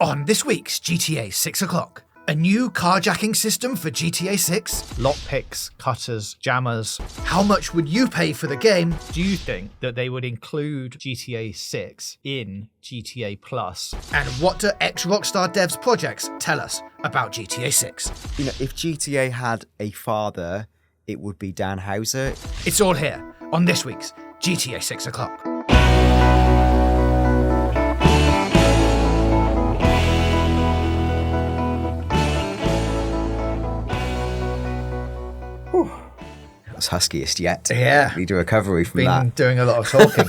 On this week's GTA 6 o'clock, a new carjacking system for GTA 6? Lockpicks, cutters, jammers. How much would you pay for the game? Do you think that they would include GTA 6 in GTA Plus? And what do Ex-Rockstar devs projects tell us about GTA 6? You know, if GTA had a father, it would be Dan Houser. It's all here on this week's GTA 6 o'clock. That's huskiest yet. Yeah. Need a recovery from Been that. doing a lot of talking.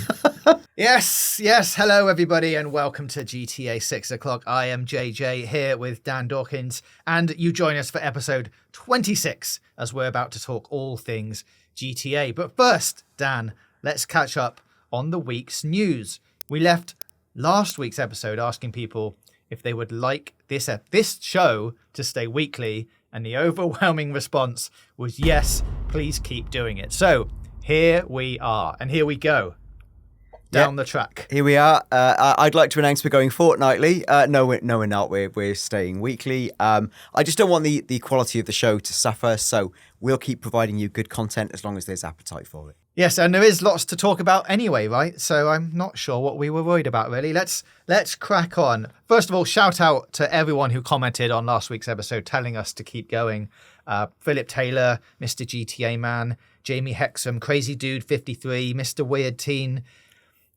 Yes. Hello, everybody, and welcome to GTA 6 o'clock. I am JJ here with Dan Dawkins, and you join us for episode 26 as we're about to talk all things GTA. But first, Dan, let's catch up on the week's news. We left last week's episode asking people if they would like this show to stay weekly, and the overwhelming response was yes, please keep doing it. So here we are, and here we go down the track. Here we are. I'd like to announce we're going fortnightly. No, we're not. We're staying weekly. I just don't want the quality of the show to suffer, so we'll keep providing you good content as long as there's appetite for it. Yes, and there is lots to talk about anyway, right? So I'm not sure what we were worried about, really. Let's crack on. First of all, shout out to everyone who commented on last week's episode telling us to keep going. Philip Taylor, Mr. GTA Man, Jamie Hexam, Crazy Dude 53, Mr. Weird Teen.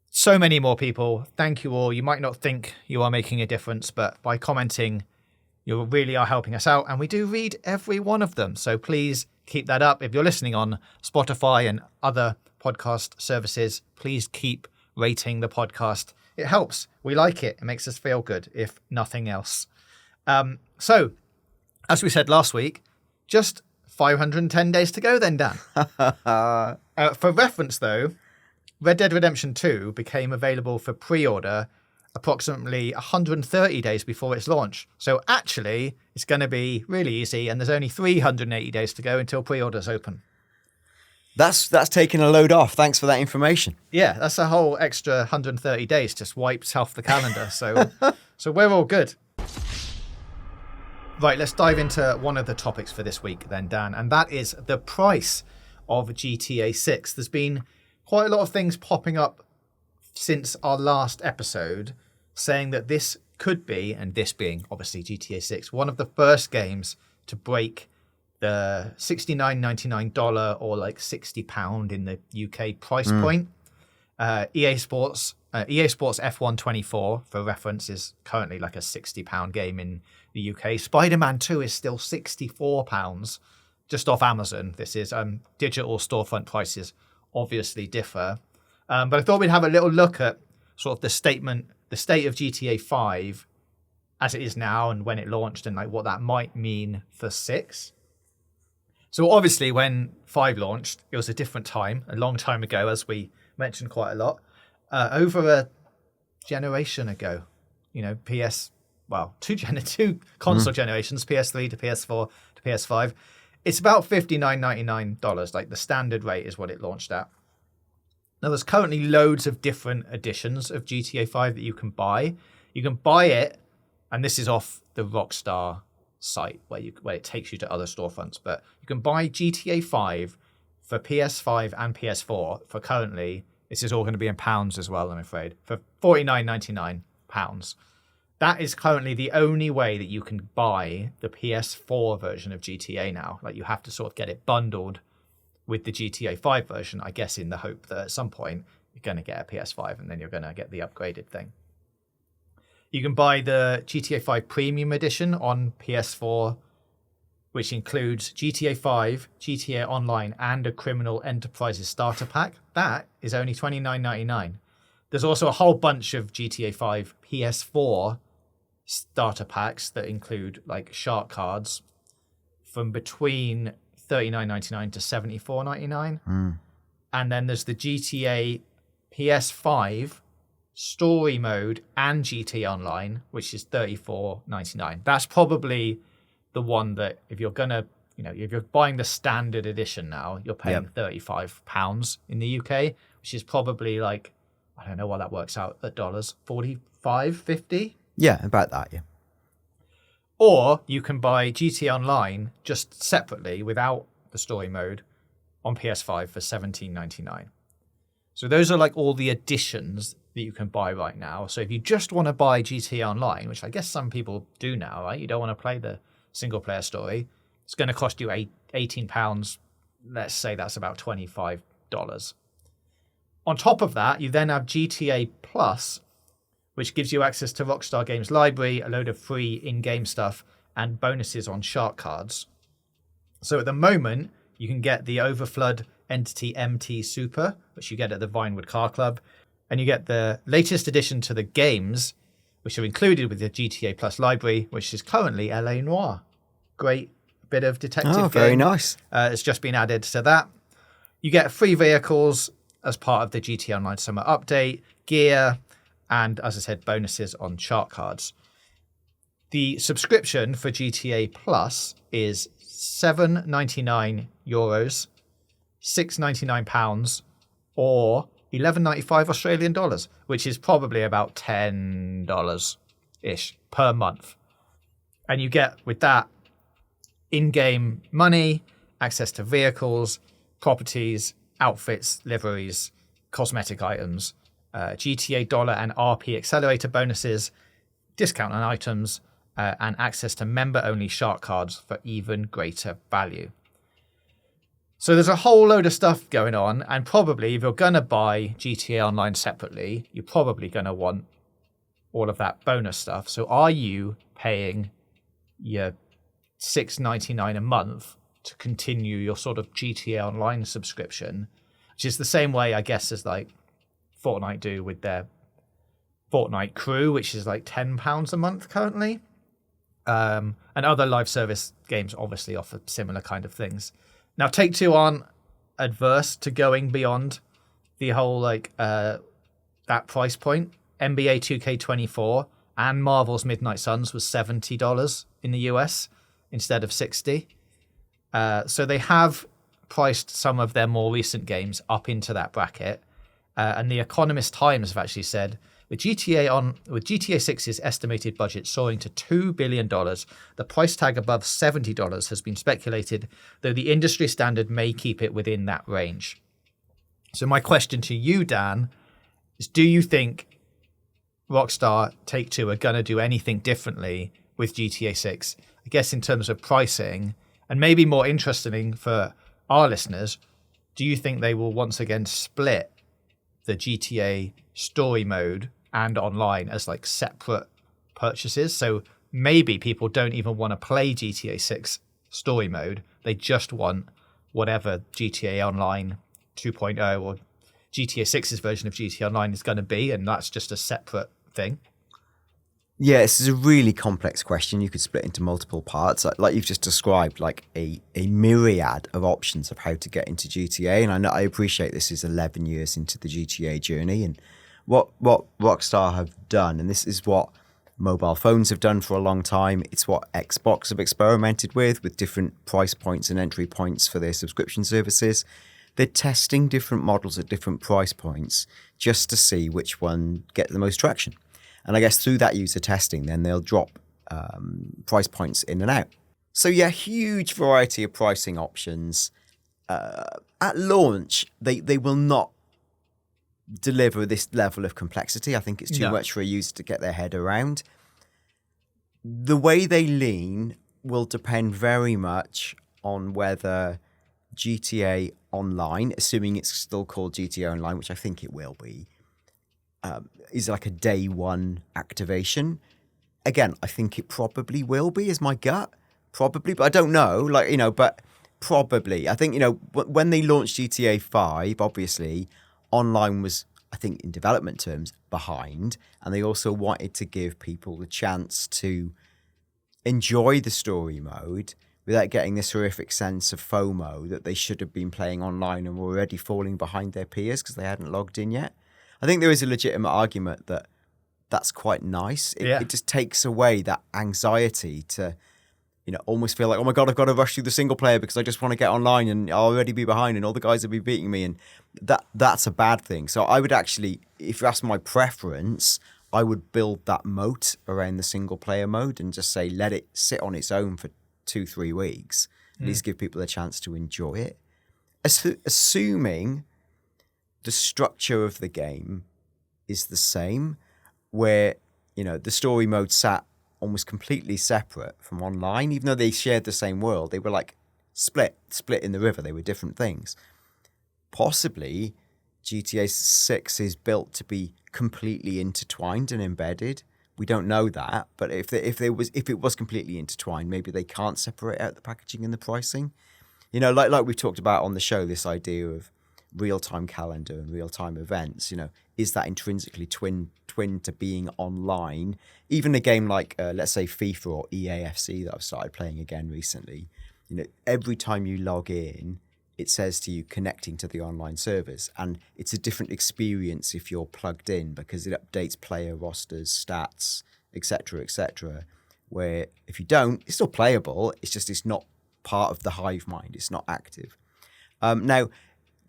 So many more people. Thank you all. You might not think you are making a difference, but by commenting, you really are helping us out. And we do read every one of them. So please keep that up. If you're listening on Spotify and other podcast services, please keep rating the podcast. It helps. We like it. It makes us feel good, if nothing else. So, as we said last week, just 510 days to go then, Dan. For reference, though, Red Dead Redemption 2 became available for pre-order approximately 130 days before its launch. So actually, it's going to be really easy, and there's only 380 days to go until pre-orders open. That's taking a load off. Thanks for that information. Yeah, that's a whole extra 130 days just wiped off the calendar. So we're all good. Right, let's dive into one of the topics for this week then, Dan, and that is the price of GTA 6. There's been quite a lot of things popping up since our last episode saying that this could be, and this being obviously GTA 6, one of the first games to break the $69.99 or like £60 in the UK price point. EA Sports F1 24, for reference, is currently like a £60 game in the UK. Spider-Man 2 is still £64 just off Amazon. This is digital storefront prices obviously differ. But I thought we'd have a little look at sort of the state of GTA 5 as it is now and when it launched, and like what that might mean for 6. So obviously when 5 launched, it was a different time, a long time ago, as we mentioned quite a lot. Over a generation ago, you know, two console generations, PS3 to PS4 to PS5. It's about $59.99, like the standard rate is what it launched at. Now, there's currently loads of different editions of GTA 5 that you can buy. You can buy it, and this is off the Rockstar site where it takes you to other storefronts, but you can buy GTA 5 for PS5 and PS4 for currently, this is all going to be in pounds as well, I'm afraid, for £49.99. That is currently the only way that you can buy the PS4 version of GTA now. Like, you have to sort of get it bundled with the GTA 5 version, I guess, in the hope that at some point you're going to get a PS5 and then you're going to get the upgraded thing. You can buy the GTA 5 Premium Edition on PS4, which includes GTA 5, GTA Online, and a Criminal Enterprises starter pack. That is only $29.99. There's also a whole bunch of GTA 5 PS4 starter packs that include like shark cards from between $39.99 to $74.99. And then there's the GTA PS5 story mode and GTA Online, which is $34.99. That's probably the one that if you're buying the standard edition now, you're paying £35 in the UK, which is probably like, I don't know what that works out at dollars, 45, 50? Yeah, about that, yeah. Or you can buy GTA Online just separately without the story mode on PS5 for $17.99. So those are like all the additions that you can buy right now. So if you just want to buy GTA Online, which I guess some people do now, right? You don't want to play the single player story. It's going to cost you £18. Let's say that's about $25. On top of that, you then have GTA Plus, which gives you access to Rockstar Games library, a load of free in-game stuff, and bonuses on shark cards. So at the moment, you can get the Overflood Entity MT Super, which you get at the Vinewood Car Club, and you get the latest addition to the games, which are included with the GTA Plus library, which is currently LA Noire. Great bit of detective game. Very nice. It's just been added to that. You get free vehicles as part of the GTA Online Summer Update, gear, and, as I said, bonuses on shark cards. The subscription for GTA Plus is €7.99, £6.99, or $11.95 Australian dollars, which is probably about $10-ish per month. And you get, with that, in-game money, access to vehicles, properties, outfits, liveries, cosmetic items, GTA Dollar and RP Accelerator bonuses, discount on items, and access to member-only shark cards for even greater value. So there's a whole load of stuff going on, and probably if you're going to buy GTA Online separately, you're probably going to want all of that bonus stuff. So are you paying your $6.99 a month to continue your sort of GTA Online subscription, which is the same way, I guess, as like Fortnite do with their Fortnite Crew, which is like £10 a month currently. And other live service games obviously offer similar kind of things. Now, Take-Two aren't adverse to going beyond the whole like that price point. NBA 2K24 and Marvel's Midnight Suns was $70 in the US instead of $60. So they have priced some of their more recent games up into that bracket. And the Economist Times have actually said, with GTA 6's estimated budget soaring to $2 billion, the price tag above $70 has been speculated, though the industry standard may keep it within that range. So my question to you, Dan, is do you think Rockstar Take-Two are going to do anything differently with GTA 6? I guess in terms of pricing, and maybe more interesting for our listeners, do you think they will once again split the GTA story mode and online as like separate purchases? So maybe people don't even want to play GTA 6 story mode. They just want whatever GTA Online 2.0 or GTA 6's version of GTA Online is going to be, and that's just a separate thing. Yeah, this is a really complex question. You could split into multiple parts. Like you've just described, like a myriad of options of how to get into GTA. And I appreciate this is 11 years into the GTA journey. And what Rockstar have done, and this is what mobile phones have done for a long time. It's what Xbox have experimented with different price points and entry points for their subscription services. They're testing different models at different price points just to see which one get the most traction. And I guess through that user testing, then they'll drop price points in and out. So yeah, huge variety of pricing options. At launch, they will not deliver this level of complexity. I think it's too much for a user to get their head around. The way they lean will depend very much on whether GTA Online, assuming it's still called GTA Online, which I think it will be, is like a day one activation. Again, I think it probably will be, is my gut. Probably, but I don't know. But probably. I think, when they launched GTA 5, obviously, online was, I think, in development terms, behind. And they also wanted to give people the chance to enjoy the story mode without getting this horrific sense of FOMO that they should have been playing online and were already falling behind their peers because they hadn't logged in yet. I think there is a legitimate argument that that's quite nice. It just takes away that anxiety to, almost feel like, oh my God, I've got to rush through the single player because I just want to get online and I'll already be behind and all the guys will be beating me. And that's a bad thing. So I would actually, if you ask my preference, I would build that moat around the single player mode and just say, let it sit on its own for 2-3 weeks, at least give people a chance to enjoy it. Assuming the structure of the game is the same, where, the story mode sat almost completely separate from online, even though they shared the same world. They were like split in the river. They were different things. Possibly GTA 6 is built to be completely intertwined and embedded. We don't know that, but if it was completely intertwined, maybe they can't separate out the packaging and the pricing. Like we've talked about on the show, this idea of real-time calendar and real-time events. Is that intrinsically twin to being online? Even a game like let's say FIFA or EAFC that I've started playing again recently. Every time you log in, it says to you connecting to the online servers, and it's a different experience if you're plugged in because it updates player rosters, stats, etc. Where if you don't, it's still playable. It's not part of the hive mind. It's not active. Now,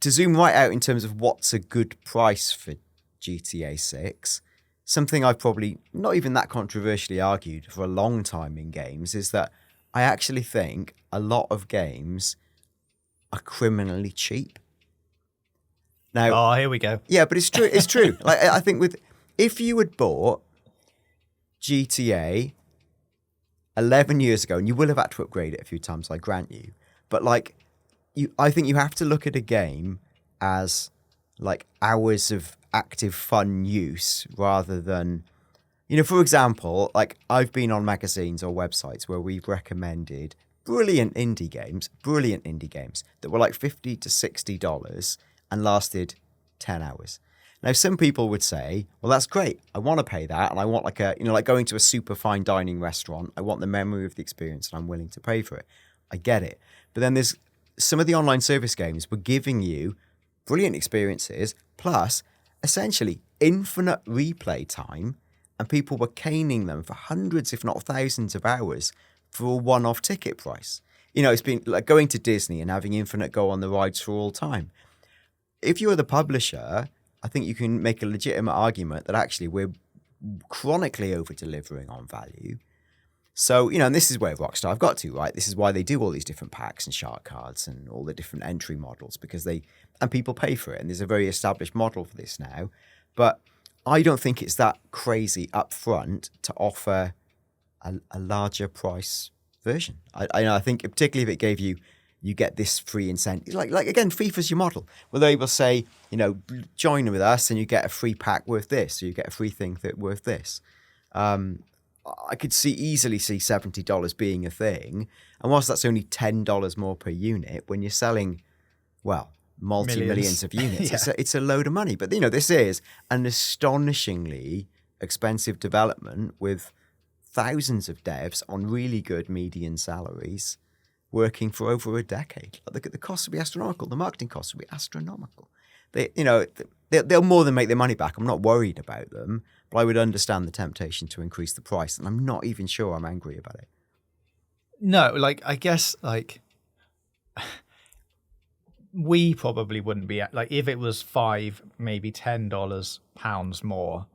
to zoom right out in terms of what's a good price for GTA 6, something I've probably not even that controversially argued for a long time in games is that I actually think a lot of games are criminally cheap. Now, here we go. Yeah, but it's true. It's true. Like I think if you had bought GTA 11 years ago, and you will have had to upgrade it a few times, I grant you, but I think you have to look at a game as like hours of active fun use rather than, for example, like I've been on magazines or websites where we've recommended brilliant indie games that were like $50 to $60 and lasted 10 hours. Now, some people would say, well, that's great. I want to pay that. And I want like going to a super fine dining restaurant. I want the memory of the experience and I'm willing to pay for it. I get it. But then there's some of the online service games were giving you brilliant experiences, plus essentially infinite replay time. And people were caning them for hundreds, if not thousands of hours for a one-off ticket price. It's been like going to Disney and having infinite go on the rides for all time. If you're the publisher, I think you can make a legitimate argument that actually we're chronically over-delivering on value. So, and this is where Rockstar have got to, right? This is why they do all these different packs and shark cards and all the different entry models, because people pay for it. And there's a very established model for this now. But I don't think it's that crazy upfront to offer a larger price version. I think particularly if it gave you get this free incentive. Like again, FIFA's your model. Where they will say, join with us and you get a free pack worth this, or you get a free thing worth this. I could easily see $70 being a thing. And whilst that's only $10 more per unit, when you're selling, multi-millions of units, yeah. it's a load of money. But, this is an astonishingly expensive development with thousands of devs on really good median salaries working for over a decade. The costs will be astronomical. The marketing costs will be astronomical. They'll more than make their money back. I'm not worried about them, but I would understand the temptation to increase the price, and I'm not even sure I'm angry about it. No, I guess we probably wouldn't be if it was $5, maybe $10 pounds more.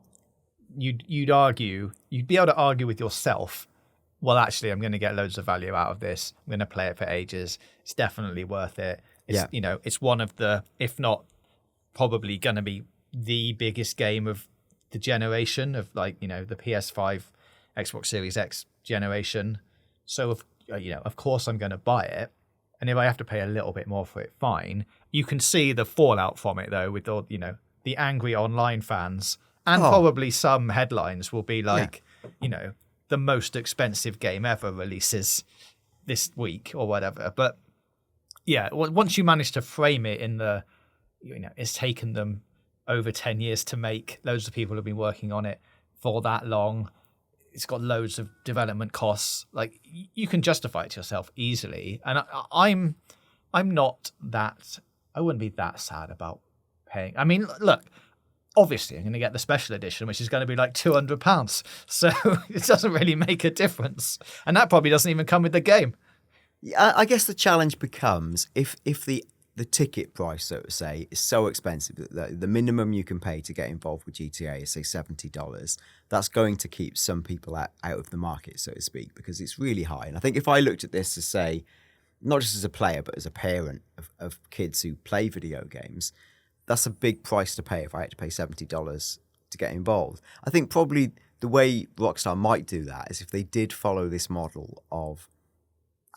You'd be able to argue with yourself. Well, actually, I'm going to get loads of value out of this. I'm going to play it for ages. It's definitely worth it. It's one of the, if not probably going to be the biggest game of the generation of the PS5, Xbox Series X generation. So of course I'm going to buy it. And if I have to pay a little bit more for it, fine. You can see the fallout from it though, with all, the angry online fans, and probably some headlines will be the most expensive game ever releases this week or whatever. But yeah, once you manage to frame it in the, it's taken them over 10 years to make. Loads of people have been working on it for that long. It's got loads of development costs. You can justify it to yourself easily. And I'm not that, I wouldn't be that sad about paying. I mean, look, obviously I'm going to get the special edition, which is going to be like £200. So it doesn't really make a difference. And that probably doesn't even come with the game. I guess the challenge becomes if the the ticket price, so to say, is so expensive that the minimum you can pay to get involved with GTA is, say, $70. That's going to keep some people out of the market, so to speak, because it's really high. And I think if I looked at this to say, not just as a player, but as a parent of kids who play video games, that's a big price to pay if I had to pay $70 to get involved. I think probably the way Rockstar might do that is if they did follow this model of,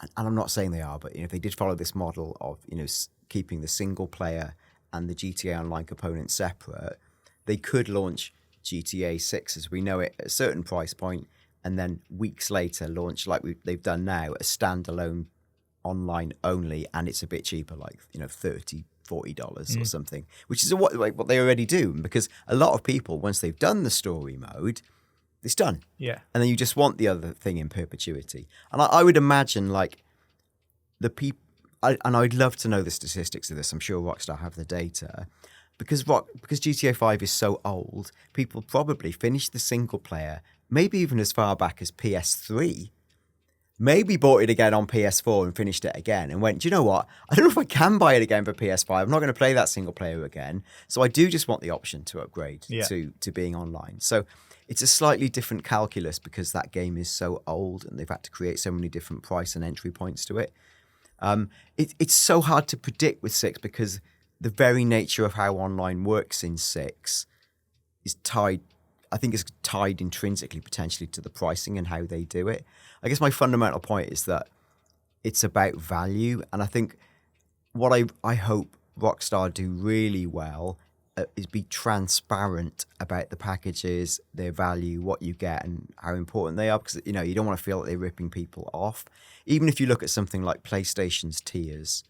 and I'm not saying they are, but if they did follow this model of keeping the single player and the GTA Online component separate, they could launch GTA 6 as we know it at a certain price point, and then weeks later launch like they've done now a standalone online only, and it's a bit cheaper, like $30-$40 or something, which is what they already do, because a lot of people, once they've done the story mode, it's done. Yeah. And then you just want the other thing in perpetuity. And I would imagine like the people, and I'd love to know the statistics of this. I'm sure Rockstar have the data. Because GTA 5 is so old, people probably finished the single player, maybe even as far back as PS3, maybe bought it again on PS4 and finished it again and went, do you know what? I don't know if I can buy it again for PS5. I'm not going to play that single player again. So I do just want the option to upgrade to being online. So it's a slightly different calculus because that game is so old and they've had to create so many different price and entry points to it. It's so hard to predict with 6 because the very nature of how online works in 6 is tied, I think it's tied intrinsically potentially to the pricing and how they do it. I guess my fundamental point is that it's about value. And I think what I hope Rockstar do really well is be transparent about the packages, their value, what you get and how important they are. Because, you don't want to feel like they're ripping people off. Even if you look at something like PlayStation's tiers,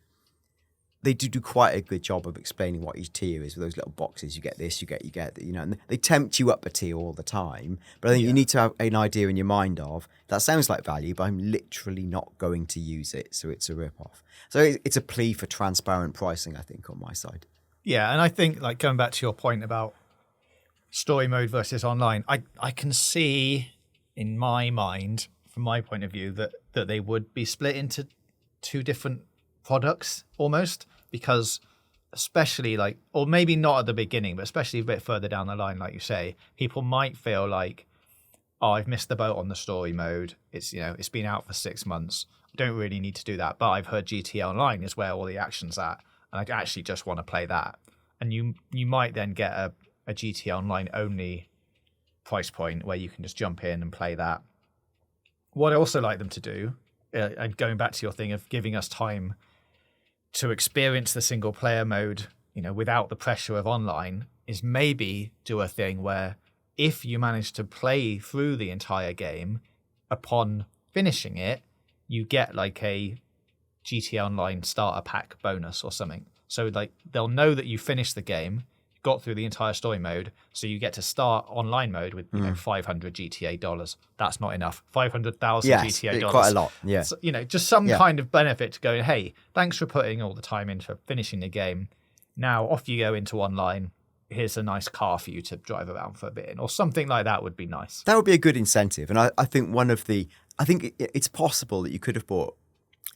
they do quite a good job of explaining what each tier is with those little boxes. You get this, you get, and they tempt you up a tier all the time. But I think you need to have an idea in your mind of, that sounds like value, but I'm literally not going to use it, so it's a rip-off. So it's a plea for transparent pricing, I think, on my side. Yeah, and I think, like, going back to your point about story mode versus online, I can see, in my mind, from my point of view, that they would be split into two different products almost, because especially like, or maybe not at the beginning, but especially a bit further down the line, like you say, people might feel like, oh, I've missed the boat on the story mode. It's it's been out for 6 months. I don't really need to do that, but I've heard GTA Online is where all the action's at, and I actually just want to play that. And you might then get a GTA Online only price point where you can just jump in and play that. What I also like them to do, and going back to your thing of giving us time to experience the single player mode, without the pressure of online, is maybe do a thing where if you manage to play through the entire game, upon finishing it, you get like a GTA Online starter pack bonus or something. So like they'll know that you finished the game, got through the entire story mode, so you get to start online mode with $500 GTA dollars. That's not enough. 500,000 GTA dollars. Quite a lot. Yeah. So, just some kind of benefit to go, hey, thanks for putting all the time into finishing the game. Now off you go into online. Here's a nice car for you to drive around for a bit in, or something like that would be nice. That would be a good incentive. And I think it's possible that you could have bought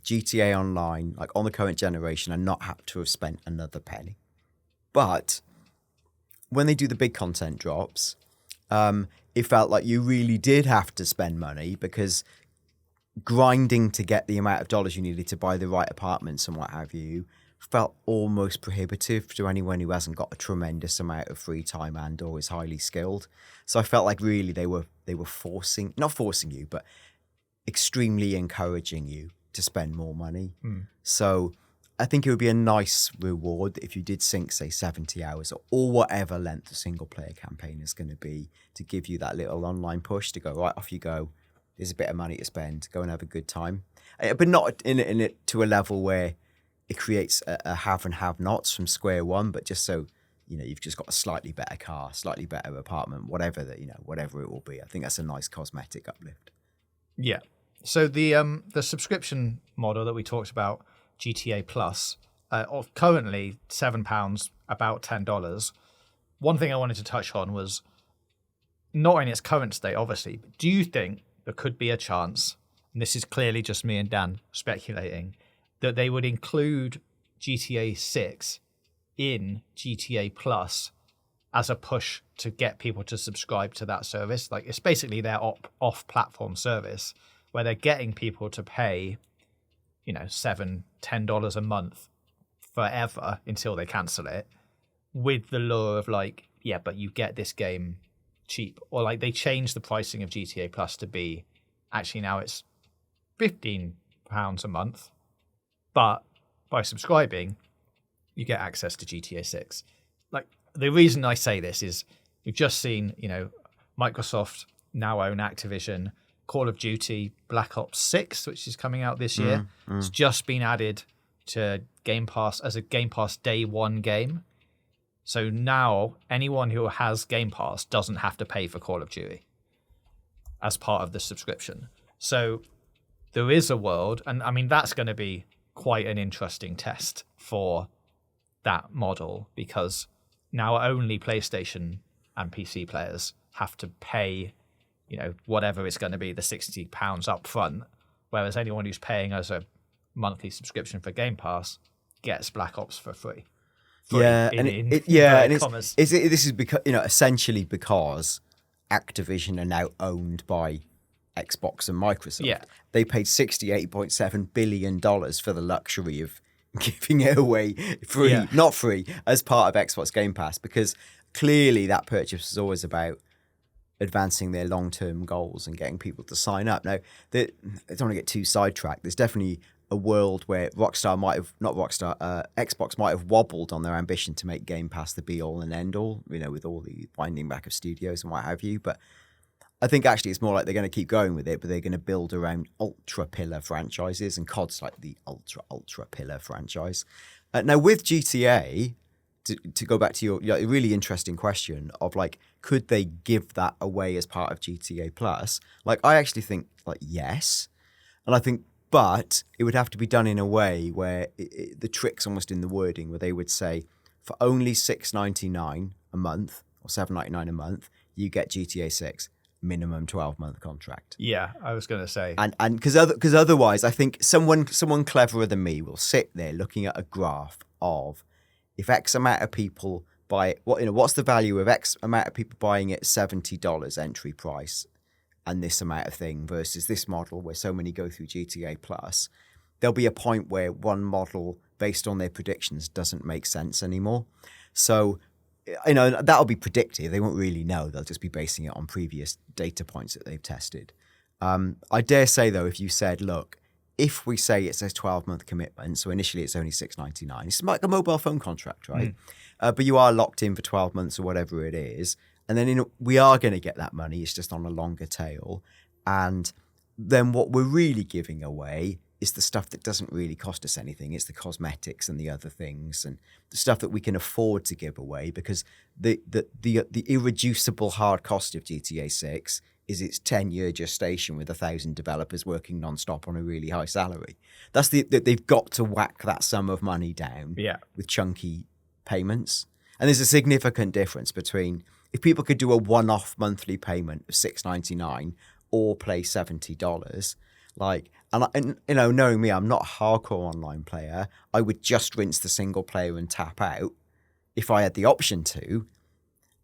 GTA Online like on the current generation and not have to have spent another penny. But when they do the big content drops, it felt like you really did have to spend money, because grinding to get the amount of dollars you needed to buy the right apartments and what have you felt almost prohibitive to anyone who hasn't got a tremendous amount of free time and or is highly skilled. So I felt like really they were not forcing you, but extremely encouraging you to spend more money. So I think it would be a nice reward if you did sink, say, 70 hours or whatever length the single player campaign is going to be, to give you that little online push to go, right, off you go. There's a bit of money to spend. Go and have a good time. But not in it to a level where it creates a have and have-nots from square one, but just so, you've just got a slightly better car, slightly better apartment, whatever it will be. I think that's a nice cosmetic uplift. Yeah. So the subscription model that we talked about, GTA Plus, of currently £7, about $10. One thing I wanted to touch on was, not in its current state, obviously, but do you think there could be a chance, and this is clearly just me and Dan speculating, that they would include GTA 6 in GTA Plus as a push to get people to subscribe to that service. Like, it's basically their off-platform service where they're getting people to pay, $7-10 a month forever until they cancel it, with the lure of like, yeah, but you get this game cheap. Or like they changed the pricing of GTA Plus to be, actually now it's £15 a month, but by subscribing, you get access to GTA 6. Like, the reason I say this is we've just seen, Microsoft now own Activision. Call of Duty Black Ops 6, which is coming out this year, it's just been added to Game Pass as a Game Pass Day 1 game. So now anyone who has Game Pass doesn't have to pay for Call of Duty as part of the subscription. So there is a world, and I mean, that's going to be quite an interesting test for that model, because now only PlayStation and PC players have to pay, whatever it's going to be, the £60 up front, whereas anyone who's paying as a monthly subscription for Game Pass gets Black Ops for free. This is because essentially because Activision are now owned by Xbox and Microsoft. Yeah. They paid $68.7 billion for the luxury of giving it away free, not free, as part of Xbox Game Pass, because clearly that purchase was always about advancing their long-term goals and getting people to sign up. Now, I don't want to get too sidetracked. There's definitely a world where Xbox might have wobbled on their ambition to make Game Pass the be-all and end-all, with all the winding back of studios and what have you. But I think actually it's more like they're going to keep going with it, but they're going to build around ultra-pillar franchises, and COD's like the ultra-pillar franchise. Now, with GTA, to go back to your really interesting question of like, could they give that away as part of GTA Plus? Like, I actually think like yes, and I think, but it would have to be done in a way where the trick's almost in the wording, where they would say for only $6.99 a month or $7.99 a month, you get GTA 6, minimum 12-month contract. Yeah, I was going to say, and because otherwise, I think someone cleverer than me will sit there looking at a graph of, if X amount of people buy it, what's the value of X amount of people buying it $70 entry price, and this amount of thing versus this model where so many go through GTA Plus, there'll be a point where one model based on their predictions doesn't make sense anymore. So, that'll be predictive. They won't really know. They'll just be basing it on previous data points that they've tested. I dare say, though, if you said, look, if we say it's a 12-month commitment, so initially it's only $6.99, it's like a mobile phone contract, right? But you are locked in for 12 months or whatever it is. And then we are going to get that money. It's just on a longer tail. And then what we're really giving away is the stuff that doesn't really cost us anything. It's the cosmetics and the other things and the stuff that we can afford to give away, because the irreducible hard cost of GTA 6 is its 10-year gestation with 1,000 developers working non-stop on a really high salary. They've got to whack that sum of money down with chunky payments. And there's a significant difference between, if people could do a one-off monthly payment of $6.99 or pay $70, knowing me, I'm not a hardcore online player. I would just rinse the single player and tap out if I had the option to.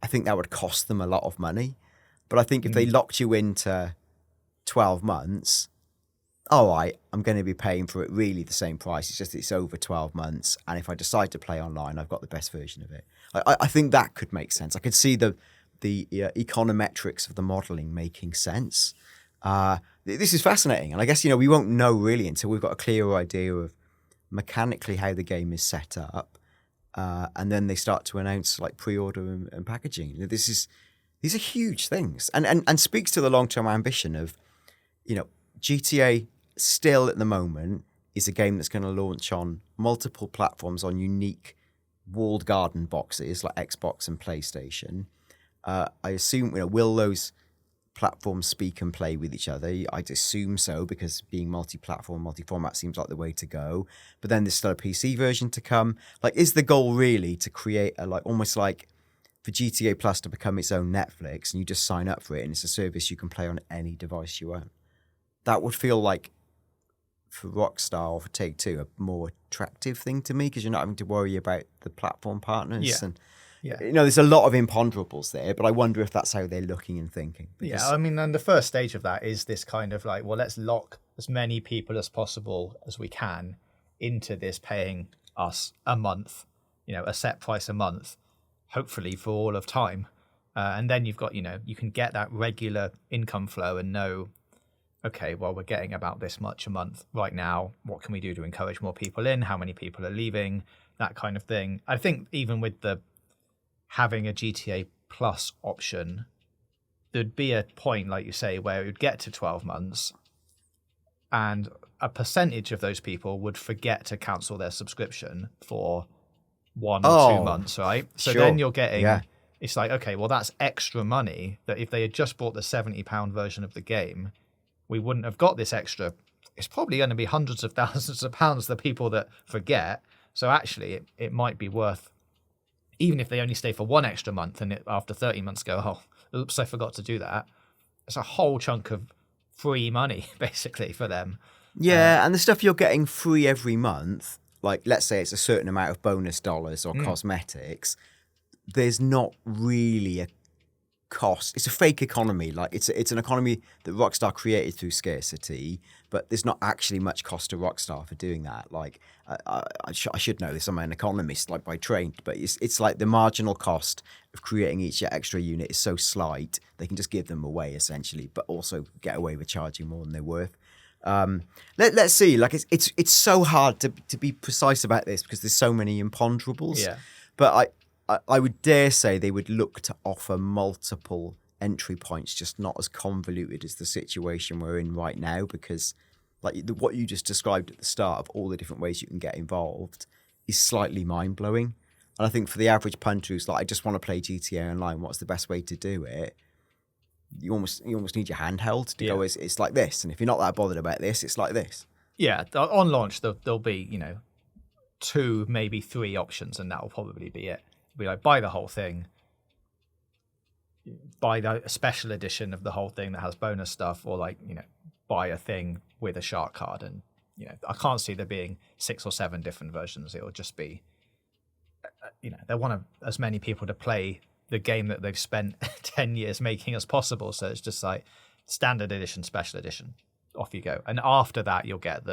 I think that would cost them a lot of money. But I think if they locked you into 12 months, all right, I'm going to be paying for it really the same price. It's just it's over 12 months. And if I decide to play online, I've got the best version of it. I think that could make sense. I could see the econometrics of the modeling making sense. This is fascinating. And I guess, we won't know really until we've got a clearer idea of mechanically how the game is set up. And then they start to announce like pre-order and packaging. These are huge things, and speaks to the long-term ambition of, GTA still at the moment is a game that's going to launch on multiple platforms on unique walled garden boxes like Xbox and PlayStation. I assume, will those platforms speak and play with each other? I'd assume so, because being multi-platform, multi-format seems like the way to go. But then there's still a PC version to come. Like, is the goal really to create almost like for GTA Plus to become its own Netflix, and you just sign up for it and it's a service you can play on any device you own? That would feel like for Rockstar or for Take-Two a more attractive thing to me because you're not having to worry about the platform partners. Yeah. And, Yeah. there's a lot of imponderables there, but I wonder if that's how they're looking and thinking. Yeah, I mean, and the first stage of that is this kind of like, well, let's lock as many people as possible as we can into this paying us a month, a set price a month, hopefully for all of time. And then you've got, you can get that regular income flow and know, okay, well, we're getting about this much a month right now. What can we do to encourage more people in? How many people are leaving? That kind of thing. I think even with having a GTA Plus option, there'd be a point, like you say, where it would get to 12 months and a percentage of those people would forget to cancel their subscription for 1 or 2 months, right? So sure. then you're getting, it's like, okay, well, that's extra money that if they had just bought the £70 version of the game, we wouldn't have got this extra. It's probably going to be hundreds of thousands of pounds, the people that forget. So actually, it might be worth, even if they only stay for 1 extra month and after 30 months go, oh, oops, I forgot to do that. It's a whole chunk of free money, basically, for them. Yeah, and the stuff you're getting free every month, like let's say it's a certain amount of bonus dollars or cosmetics, there's not really a cost. It's a fake economy. Like it's an economy that Rockstar created through scarcity, but there's not actually much cost to Rockstar for doing that. Like I should know this. I'm an economist, like by trade, but it's like the marginal cost of creating each extra unit is so slight they can just give them away essentially, but also get away with charging more than they're worth. Let's see. Like it's so hard to be precise about this because there's so many imponderables. Yeah. But I would dare say they would look to offer multiple entry points, just not as convoluted as the situation we're in right now, because like what you just described at the start of all the different ways you can get involved is slightly mind-blowing. And I think for the average punter who's like, I just want to play GTA Online, what's the best way to do it? You almost need your handheld to go, it's like this. And if you're not that bothered about this, it's like this. Yeah, on launch, there'll be, 2, maybe 3 options, and that'll probably be it. Be like, buy the whole thing, buy the special edition of the whole thing that has bonus stuff, or like, buy a thing with a shark card. And, I can't see there being 6 or 7 different versions. It'll just be, they want as many people to play the game that they've spent 10 years making as possible. So it's just like standard edition, special edition, off you go. And after that, you'll get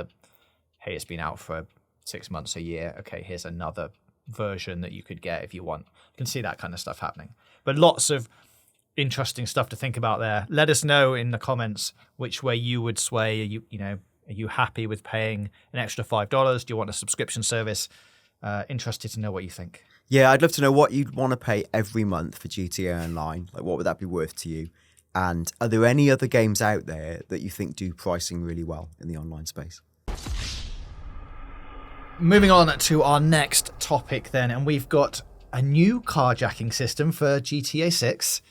hey, it's been out for 6 months, a year. Okay, here's another version that you could get if you want. You can see that kind of stuff happening. But lots of interesting stuff to think about there. Let us know in the comments which way you would sway. Are you happy with paying an extra $5? Do you want a subscription service? Interested to know what you think. Yeah, I'd love to know what you'd want to pay every month for GTA Online. Like, what would that be worth to you? And are there any other games out there that you think do pricing really well in the online space? Moving on to our next topic then, and we've got a new carjacking system for GTA 6.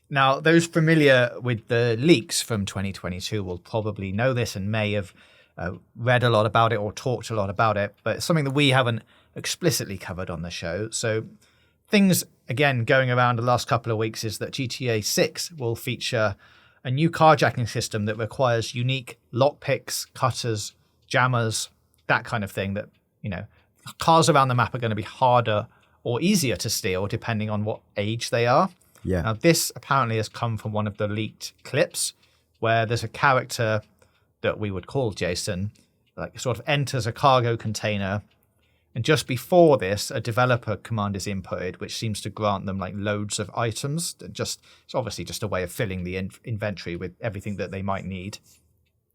Now, those familiar with the leaks from 2022 will probably know this and may have read a lot about it or talked a lot about it, but it's something that we haven't explicitly covered on the show. So things, again, going around the last couple of weeks is that GTA 6 will feature a new carjacking system that requires unique lockpicks, cutters, jammers, that kind of thing that, cars around the map are going to be harder or easier to steal depending on what age they are. Yeah. Now, this apparently has come from one of the leaked clips where there's a character that we would call Jason, like sort of enters a cargo container. And just before this, a developer command is inputted, which seems to grant them like loads of items. It's obviously just a way of filling the inventory with everything that they might need.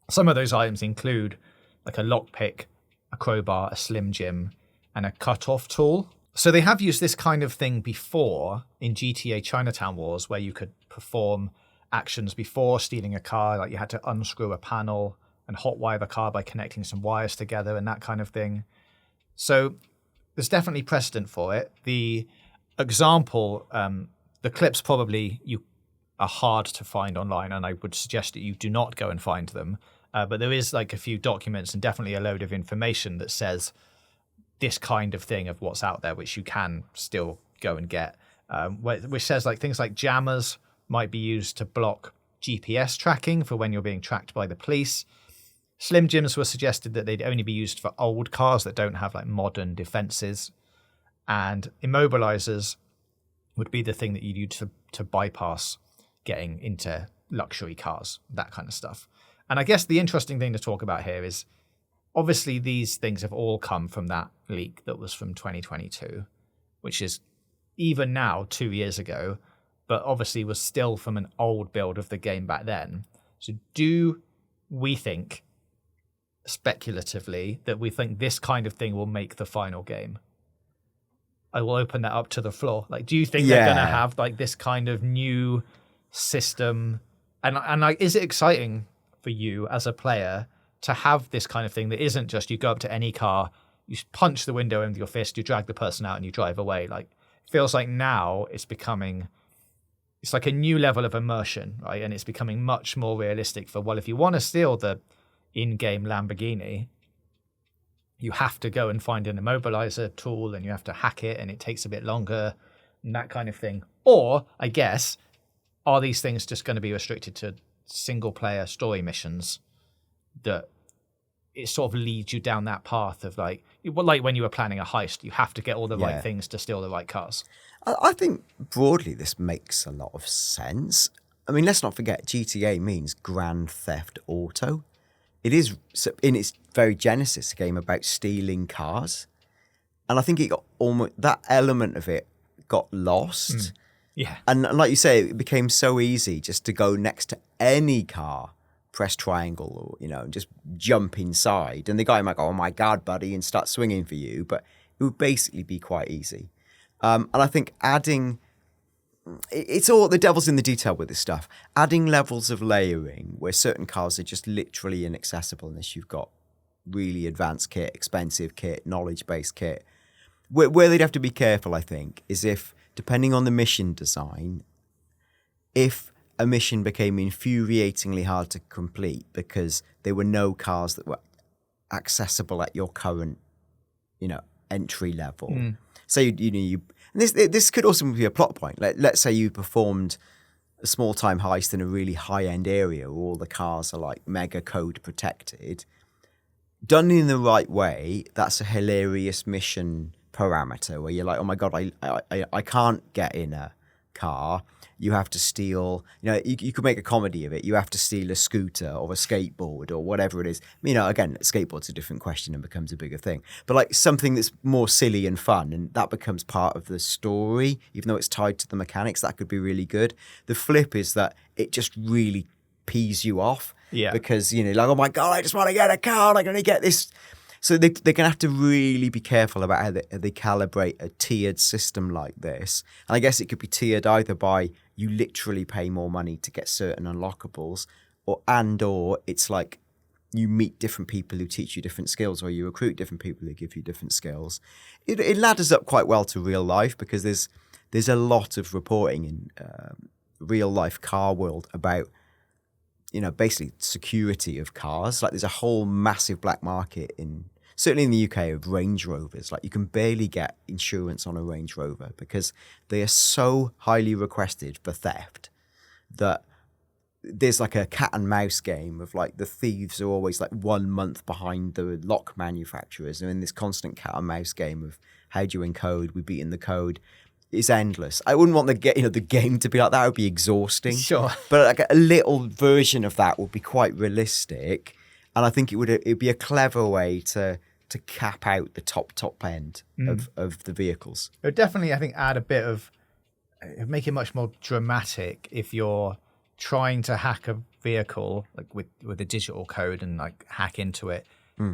Some of those items include like a lockpick, a crowbar, a slim jim, and a cut-off tool. So they have used this kind of thing before in GTA Chinatown Wars, where you could perform actions before stealing a car, like you had to unscrew a panel and hotwire the car by connecting some wires together and that kind of thing. So there's definitely precedent for it. The example, the clips probably are hard to find online, and I would suggest that you do not go and find them. But there is like a few documents and definitely a load of information that says this kind of thing of what's out there, which you can still go and get, which says like things like jammers might be used to block GPS tracking for when you're being tracked by the police. Slim Jims were suggested that they'd only be used for old cars that don't have like modern defenses, and immobilizers would be the thing that you'd use to bypass getting into luxury cars, that kind of stuff. And I guess the interesting thing to talk about here is obviously these things have all come from that leak that was from 2022, which is even now 2 years ago, but obviously was still from an old build of the game back then. So do we think, speculatively, that we think this kind of thing will make the final game? I will open that up to the floor. Like, do you think they're going to have like this kind of new system? And like, is it exciting for you as a player to have this kind of thing that isn't just you go up to any car, you punch the window with your fist, you drag the person out and you drive away? Like, it feels like now it's like a new level of immersion, right? And it's becoming much more realistic for, well, if you want to steal the in-game Lamborghini, you have to go and find an immobilizer tool and you have to hack it and it takes a bit longer and that kind of thing. Or, I guess, are these things just going to be restricted to single-player story missions that it sort of leads you down that path of like when you were planning a heist, you have to get all the right things to steal the right cars? I think broadly this makes a lot of sense. I mean, let's not forget GTA means Grand Theft Auto. It is, in its very genesis, a game about stealing cars. And I think it got almost, that element of it got lost. Yeah. And like you say, it became so easy just to go next to any car, press triangle, or, just jump inside. And the guy might go, oh my God, buddy, and start swinging for you. But it would basically be quite easy. And I think it's all the devil's in the detail with this stuff. Adding levels of layering where certain cars are just literally inaccessible unless you've got really advanced kit, expensive kit, knowledge-based kit. Where they'd have to be careful, I think, is if, depending on the mission design, if a mission became infuriatingly hard to complete because there were no cars that were accessible at your current, entry level. So you and this could also be a plot point. Let's say you performed a small time heist in a really high end area where all the cars are like mega code protected. Done in the right way, that's a hilarious mission parameter where you're like, oh my God, I can't get in a car. You have to steal, you could make a comedy of it. You have to steal a scooter or a skateboard or whatever it is. Again, skateboard's a different question and becomes a bigger thing. But like something that's more silly and fun, and that becomes part of the story, even though it's tied to the mechanics, that could be really good. The flip is that it just really pees you off. Yeah. Because, like, oh my God, I just want to get a car. I'm going to get this. So they're going to have to really be careful about how they calibrate a tiered system like this. And I guess it could be tiered either by you literally pay more money to get certain unlockables, or it's like you meet different people who teach you different skills, or you recruit different people who give you different skills. It ladders up quite well to real life because there's a lot of reporting in real life car world about basically security of cars. Like there's a whole massive black market certainly in the UK of Range Rovers. Like you can barely get insurance on a Range Rover because they are so highly requested for theft that there's like a cat and mouse game of like the thieves are always like 1 month behind the lock manufacturers. And in this constant cat and mouse game of how do you encode, we beat in the code, is endless. I wouldn't want the game to be like that. It would be exhausting. Sure. But like a little version of that would be quite realistic. And I think it'd be a clever way to cap out the top end of the vehicles. It would definitely, I think, add a bit of, make it much more dramatic if you're trying to hack a vehicle like with a digital code and like hack into it.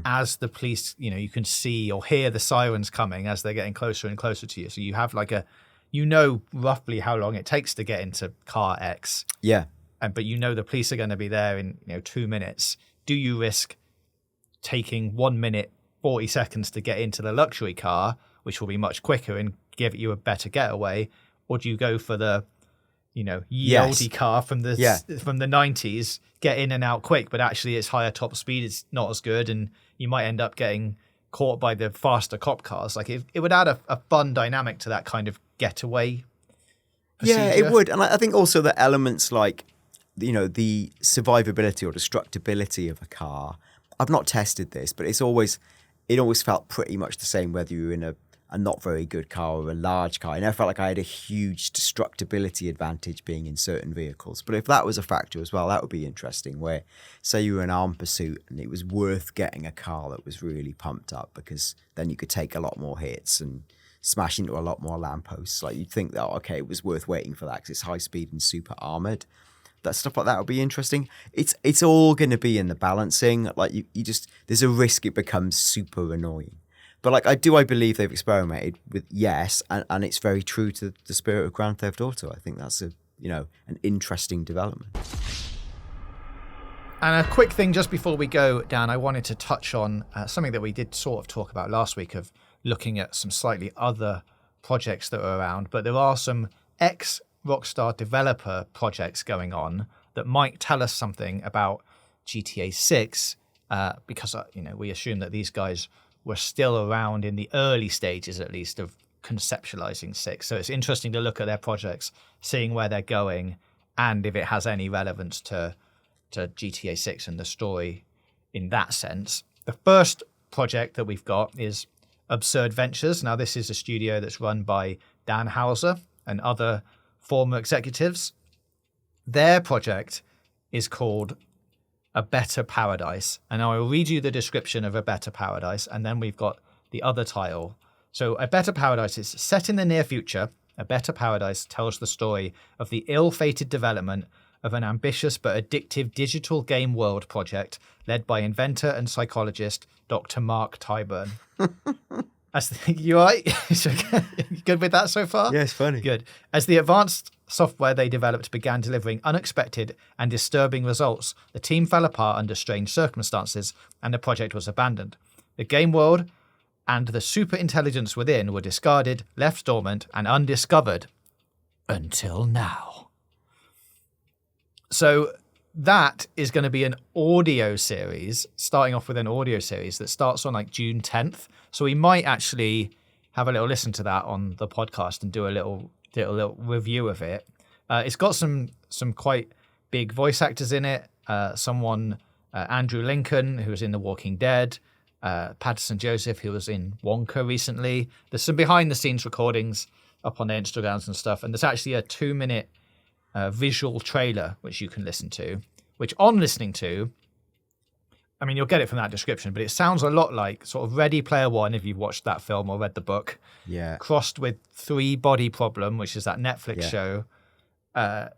As the police, you can see or hear the sirens coming as they're getting closer and closer to you. So you have like roughly how long it takes to get into car X. Yeah. But the police are going to be there in 2 minutes. Do you risk taking 1 minute, 40 seconds to get into the luxury car, which will be much quicker and give you a better getaway? Or do you go for the oldie car from the 90s, get in and out quick, but actually it's higher top speed, it's not as good, and you might end up getting caught by the faster cop cars? Like it would add a fun dynamic to that kind of getaway procedure. Yeah, it would. And I think also the elements like, the survivability or destructibility of a car I've not tested this, but it always felt pretty much the same whether you were in a not very good car or a large car. I never felt like I had a huge destructibility advantage being in certain vehicles. But if that was a factor as well, that would be interesting, where say you were in armed pursuit and it was worth getting a car that was really pumped up, because then you could take a lot more hits and smash into a lot more lampposts. Like you'd think that, okay, it was worth waiting for that because it's high speed and super armored. That stuff like that would be interesting. It's all going to be in the balancing. Like you just, there's a risk it becomes super annoying. But like I believe they've experimented with, yes, and it's very true to the spirit of Grand Theft Auto. I think that's an interesting development. And a quick thing just before we go, Dan, I wanted to touch on something that we did sort of talk about last week, of looking at some slightly other projects that are around, but there are some ex-Rockstar developer projects going on that might tell us something about GTA 6, because we assume that these guys were still around in the early stages, at least, of conceptualizing 6. So it's interesting to look at their projects, seeing where they're going, and if it has any relevance to GTA 6 and the story in that sense. The first project that we've got is Absurd Ventures. Now, this is a studio that's run by Dan Houser and other former executives. Their project is called A Better Paradise. And I will read you the description of A Better Paradise, and then we've got the other title. So A Better Paradise is set in the near future. A Better Paradise tells the story of the ill-fated development of an ambitious but addictive digital game world project led by inventor and psychologist Dr. Mark Tyburn. You all right? You good with that so far? Yeah, it's funny. Good. As the advanced software they developed began delivering unexpected and disturbing results, the team fell apart under strange circumstances, and the project was abandoned. The game world and the super intelligence within were discarded, left dormant, and undiscovered until now. So that is going to be an audio series, starting off with an audio series that starts on like June 10th. So we might actually have a little listen to that on the podcast and do a little review of it. It's got some quite big voice actors in it. Andrew Lincoln, who was in The Walking Dead, Patterson Joseph, who was in Wonka recently. There's some behind the scenes recordings up on their Instagrams and stuff. And there's actually a 2-minute visual trailer which you can listen to, which on listening to, I mean, you'll get it from that description, but it sounds a lot like sort of Ready Player One, if you've watched that film or read the book. Yeah. Crossed with Three Body Problem, which is that Netflix show.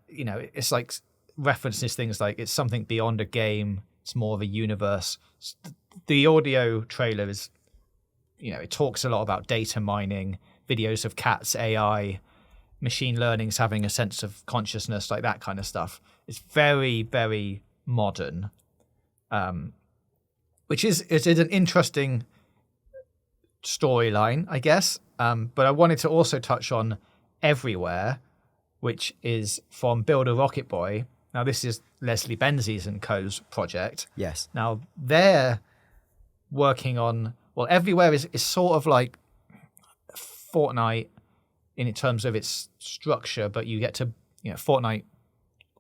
It's like references things like it's something beyond a game. It's more of a universe. The audio trailer is, it talks a lot about data mining, videos of cats, AI, machine learning's having a sense of consciousness, like that kind of stuff. It's very, very modern, which is an interesting storyline, I guess. But I wanted to also touch on Everywhere, which is from Builder Rocket Boy. Now, this is Leslie Benzies and co.'s project. Yes. Now, they're working on, Everywhere is sort of like Fortnite in terms of its structure, but you get to, Fortnite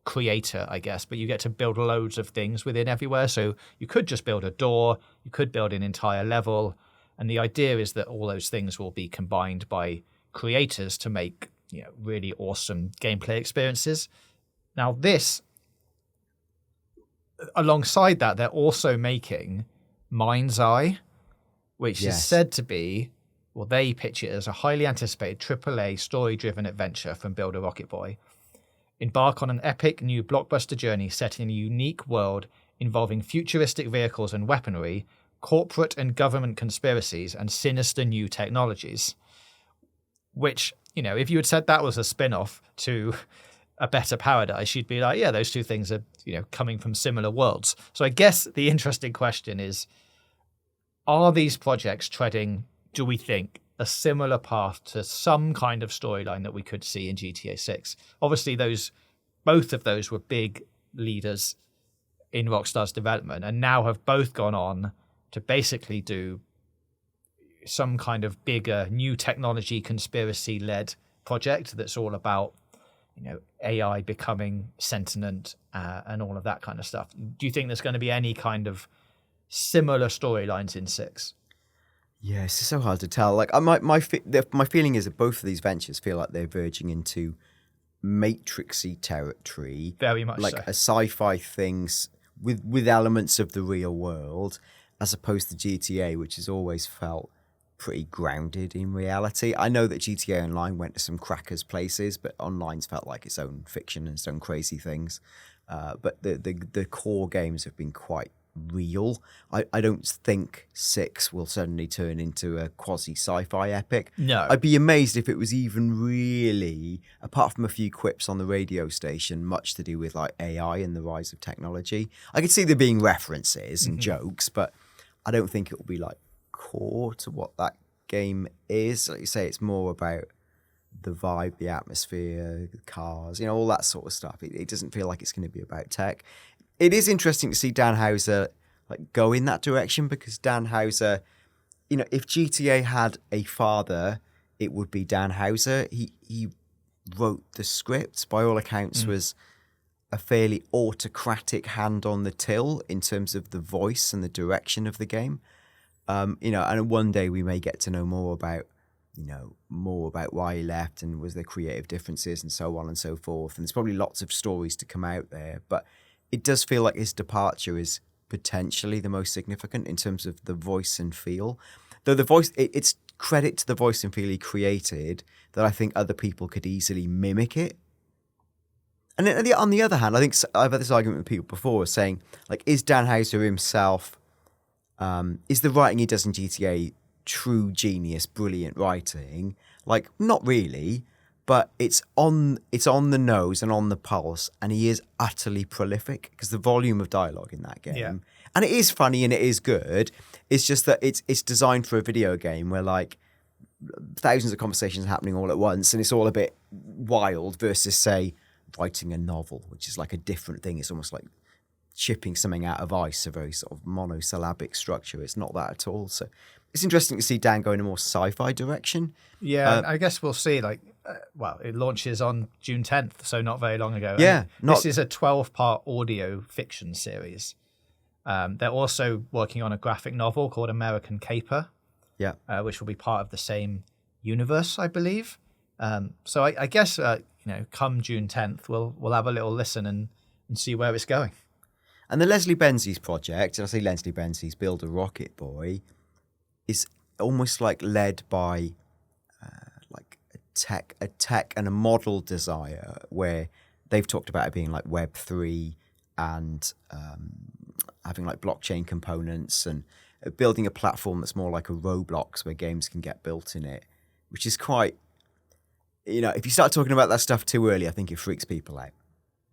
creator, I guess, but you get to build loads of things within Everywhere. So you could just build a door, you could build an entire level. And the idea is that all those things will be combined by creators to make, really awesome gameplay experiences. Now this, alongside that, they're also making Mind's Eye, which is said to be, they pitch it as a highly anticipated AAA story-driven adventure from Builder Rocket Boy. Embark on an epic new blockbuster journey set in a unique world involving futuristic vehicles and weaponry, corporate and government conspiracies, and sinister new technologies. Which, if you had said that was a spin-off to A Better Paradise, you'd be like, yeah, those two things are, coming from similar worlds. So I guess the interesting question is, are these projects treading, do we think, a similar path to some kind of storyline that we could see in GTA 6? Obviously, both of those were big leaders in Rockstar's development, and now have both gone on to basically do some kind of bigger new technology conspiracy-led project that's all about, AI becoming sentient and all of that kind of stuff. Do you think there's going to be any kind of similar storylines in 6? Yeah, it's so hard to tell. Like my feeling is that both of these ventures feel like they're verging into Matrixy territory, Very much like so. a sci-fi things with elements of the real world, as opposed to GTA, which has always felt pretty grounded in reality. I know that GTA Online went to some crackers places, but Online's felt like its own fiction and its own crazy things. But the core games have been quite real. I don't think 6 will suddenly turn into a quasi sci-fi epic. No. I'd be amazed if it was even really, apart from a few quips on the radio station, much to do with like AI and the rise of technology. I could see there being references and jokes, but I don't think it will be like core to what that game is. Like you say, it's more about the vibe, the atmosphere, the cars, all that sort of stuff. It doesn't feel like it's going to be about tech. It is interesting to see Dan Houser like go in that direction, because Dan Houser, if GTA had a father, it would be Dan Houser. He wrote the scripts. By all accounts, was a fairly autocratic hand on the till in terms of the voice and the direction of the game. And one day we may get to know more about why he left and was there creative differences and so on and so forth. And there's probably lots of stories to come out there, but it does feel like his departure is potentially the most significant in terms of the voice and feel. Though the voice, it's credit to the voice and feel he created that I think other people could easily mimic it. And then on the other hand, I think I've had this argument with people before saying, like, is Dan Houser himself, is the writing he does in GTA true genius, brilliant writing? Like, not really. But it's on the nose and on the pulse, and he is utterly prolific because the volume of dialogue in that game, and it is funny and it is good. It's just that it's designed for a video game where like thousands of conversations are happening all at once, and it's all a bit wild versus say writing a novel, which is like a different thing. It's almost like chipping something out of ice, a very sort of monosyllabic structure. It's not that at all. So it's interesting to see Dan go in a more sci-fi direction. Yeah, I guess we'll see. Like, it launches on June 10th, so not very long ago. Yeah, this is a 12-part audio fiction series. They're also working on a graphic novel called American Caper, which will be part of the same universe, I believe. So I guess come June 10th, we'll have a little listen and see where it's going. And the Leslie Benzies project, and I say Leslie Benzies, Build a Rocket Boy, is almost like led by like a tech and a model desire, where they've talked about it being like Web3 and having like blockchain components and building a platform that's more like a Roblox where games can get built in it, which is quite, if you start talking about that stuff too early, I think it freaks people out.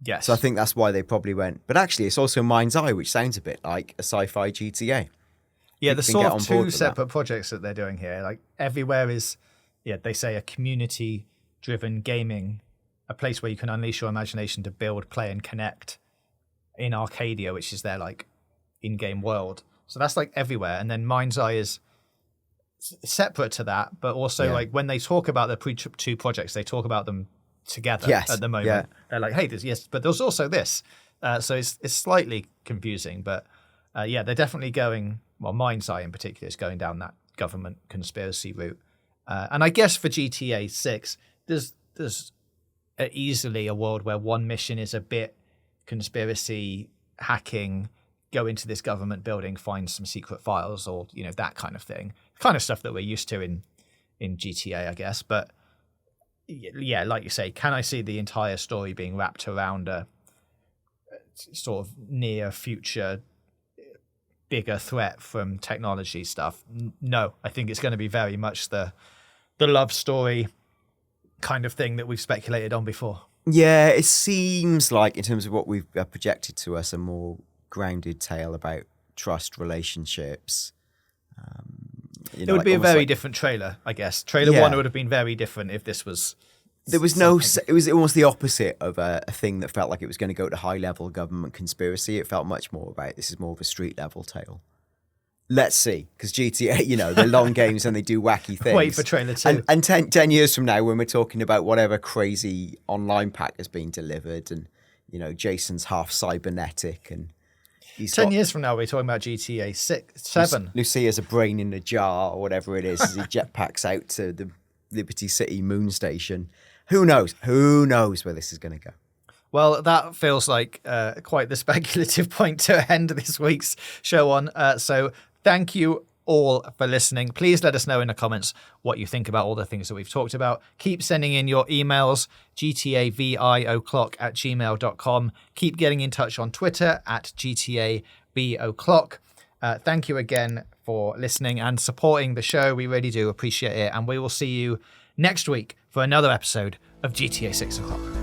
Yes. So I think that's why they probably went. But actually, it's also Mind's Eye, which sounds a bit like a sci-fi GTA. Yeah, the sort of two separate projects that they're doing here. Like everywhere is, they say a community-driven gaming, a place where you can unleash your imagination to build, play, and connect in Arcadia, which is their like in-game world. So that's like everywhere. And then Mind's Eye is separate to that, but also like when they talk about the two projects, they talk about them together at the moment. Yeah. They're like, hey, but there's also this. So it's slightly confusing, but they're definitely going, well, Mind's Eye in particular is going down that government conspiracy route. And I guess for GTA 6, there's easily a world where one mission is a bit conspiracy, hacking, go into this government building, find some secret files, or, that kind of thing. Kind of stuff that we're used to in GTA, I guess. But yeah, like you say, can I see the entire story being wrapped around a sort of near future bigger threat from technology stuff? No, I think it's going to be very much the love story kind of thing that we've speculated on before. Yeah, it seems like, in terms of what we've projected to us, a more grounded tale about trust, relationships. It would be a very different trailer, I guess. Trailer 1 would have been very different if this was... There was it was almost the opposite of a thing that felt like it was going to go to high-level government conspiracy. It felt much more about, this is more of a street-level tale. Let's see, because GTA, they're long games and they do wacky things. Wait for trailer 2. And 10 years from now, when we're talking about whatever crazy online pack has been delivered and, Jason's half cybernetic and he's 10 got years from now, we're talking about GTA 7. Lucia's a brain in a jar or whatever it is as he jetpacks out to the Liberty City moon station. Who knows? Who knows where this is going to go? Well, that feels like quite the speculative point to end this week's show on. So thank you all for listening. Please let us know in the comments what you think about all the things that we've talked about. Keep sending in your emails, gtavio'clock@gmail.com. Keep getting in touch on Twitter @gtaboclock. Thank you again for listening and supporting the show. We really do appreciate it. And we will see you next week for another episode of GTA 6 o'clock.